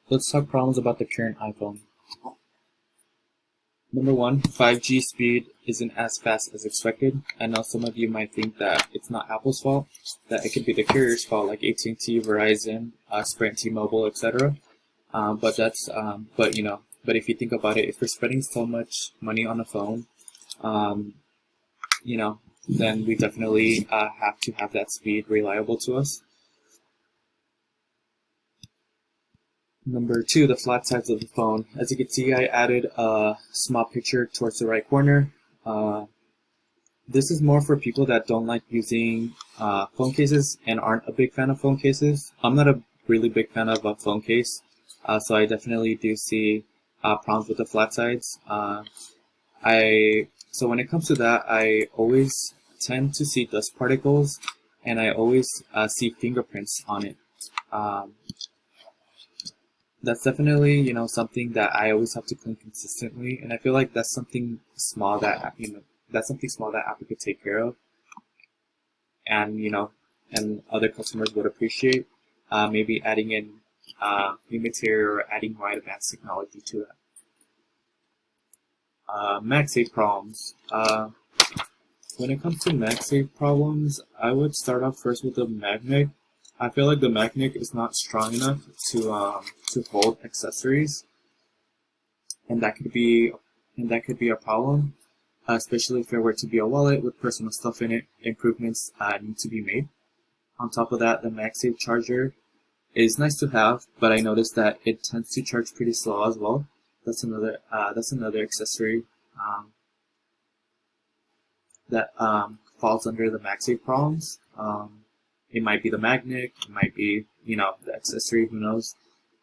Let's talk problems about the current iPhone. Number one, 5G speed isn't as fast as expected. I know some of you might think that it's not Apple's fault, that it could be the carrier's fault, like AT&T, Verizon, Sprint, T-Mobile, etc. But if you think about it, if we're spending so much money on a phone, um, you know, then we definitely have to have that speed reliable to us. Number two, the flat sides of the phone. As you can see, I added a small picture towards the right corner. This is more for people that don't like using phone cases and aren't a big fan of phone cases. I'm not a really big fan of a phone case, so I definitely do see problems with the flat sides. So when it comes to that, I always tend to see dust particles, and I always see fingerprints on it. That's definitely something that I always have to clean consistently, and I feel like that's something small that Apple could take care of, and and other customers would appreciate. Maybe adding in new material or adding more advanced technology to that. MagSafe problems. When it comes to MagSafe problems, I would start off first with the magnet. I feel like the magnet is not strong enough to hold accessories, and that could be a problem, especially if there were to be a wallet with personal stuff in it. Improvements need to be made. On top of that, the MagSafe charger is nice to have, but I noticed that it tends to charge pretty slow as well. That's another accessory that falls under the MagSafe problems. It might be the magnet, it might be the accessory, who knows.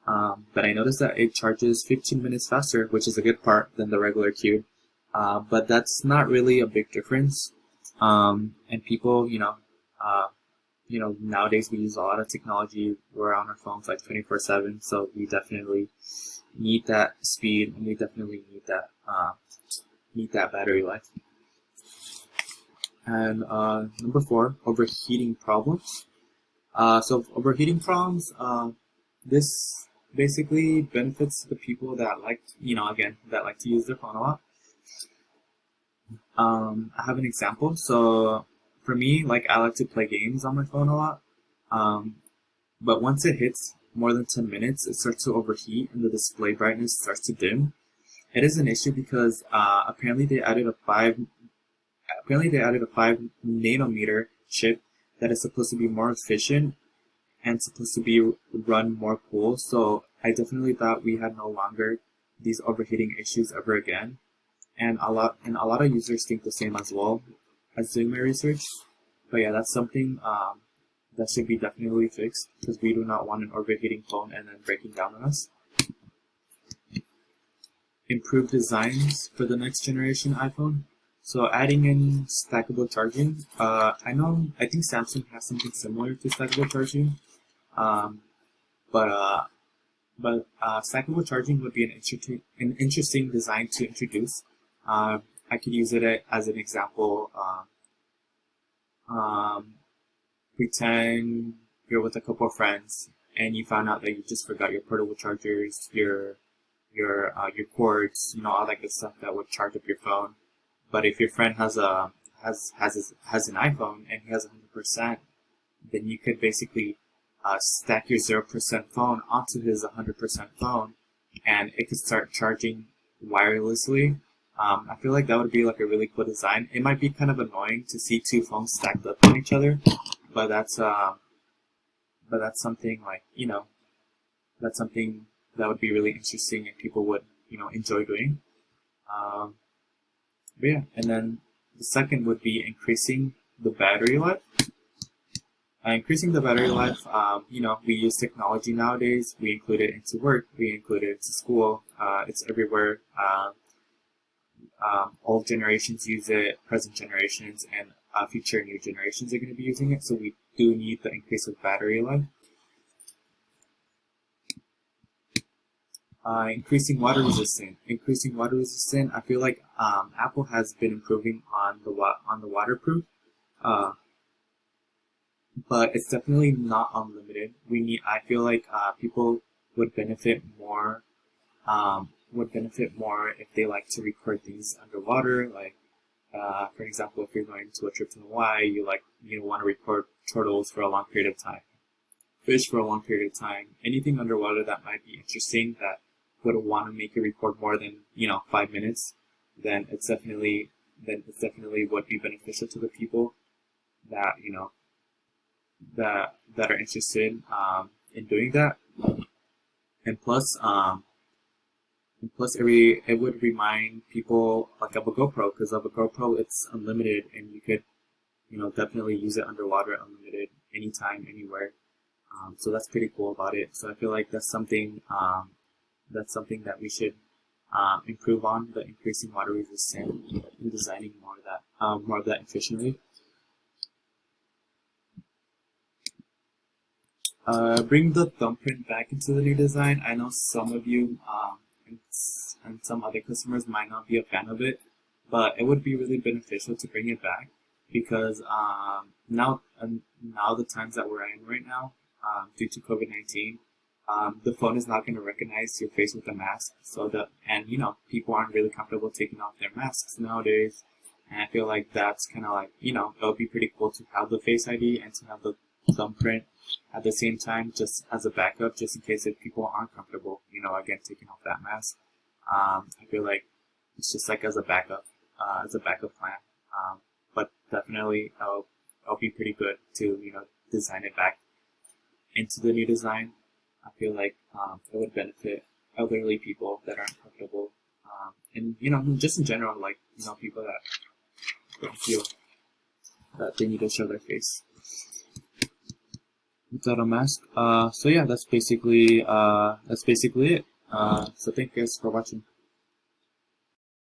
But I noticed that it charges 15 minutes faster, which is a good part than the regular Cube. But that's not really a big difference. And people, nowadays we use a lot of technology. We're on our phones like 24/7, so we definitely need that speed, and we definitely need that battery life. And number four, overheating problems. So overheating problems, this basically benefits the people that like to use their phone a lot. I have an example. So for me, I like to play games on my phone a lot. But once it hits more than 10 minutes, it starts to overheat and the display brightness starts to dim. It is an issue because apparently they added a 5 nanometer chip that is supposed to be more efficient and supposed to be run more cool. So I definitely thought we had no longer these overheating issues ever again. And a lot of users think the same as well as doing my research. But yeah, that's something that should be definitely fixed, because we do not want an overheating phone and then breaking down on us. Improved designs for the next generation iPhone. So adding in stackable charging. I think Samsung has something similar to stackable charging, but stackable charging would be an interesting design to introduce. I could use it as an example. Pretend you're with a couple of friends and you found out that you just forgot your portable chargers, your cords, all that good stuff that would charge up your phone. But if your friend has an iPhone and he has 100%, then you could basically stack your 0% phone onto his 100% phone, and it could start charging wirelessly. I feel like that would be like a really cool design. It might be kind of annoying to see two phones stacked up on each other, but that's something that's something that would be really interesting and people would enjoy doing. But yeah, and then the second would be increasing the battery life. Increasing the battery life, we use technology nowadays. We include it into work. We include it into school. It's everywhere. Old generations use it, present generations, and future new generations are going to be using it. So we do need the increase of battery life. Increasing water resistant. I feel like Apple has been improving on the waterproof, but it's definitely not unlimited. I feel like people would benefit more. Would benefit more if they like to record things underwater. Like, for example, if you're going to a trip to Hawaii, you want to record turtles for a long period of time, fish for a long period of time, anything underwater that might be interesting that would want to make you record more than 5 minutes, then it's definitely would be beneficial to the people that that are interested in doing that. And plus, it would remind people like of a GoPro, because of a GoPro it's unlimited and you could definitely use it underwater unlimited anytime, anywhere. So that's pretty cool about it. So I feel like that's something that we should improve on, the increasing water resistance and designing more of that efficiently. Bring the thumbprint back into the new design. I know some of you and some other customers might not be a fan of it, but it would be really beneficial to bring it back, because now the times that we're in right now, due to COVID-19, the phone is not going to recognize your face with a mask. People aren't really comfortable taking off their masks nowadays, and I feel like that's kind of like it would be pretty cool to have the Face ID and to have the thumbprint at the same time, just as a backup, just in case if people aren't comfortable, again, taking off that mask. I feel like it's just like as a backup plan. But definitely, it'll be pretty good to design it back into the new design. I feel like it would benefit elderly people that aren't comfortable, and just in general, like people that don't feel that they need to show their face without a mask. So yeah, that's basically it. So thank you guys for watching.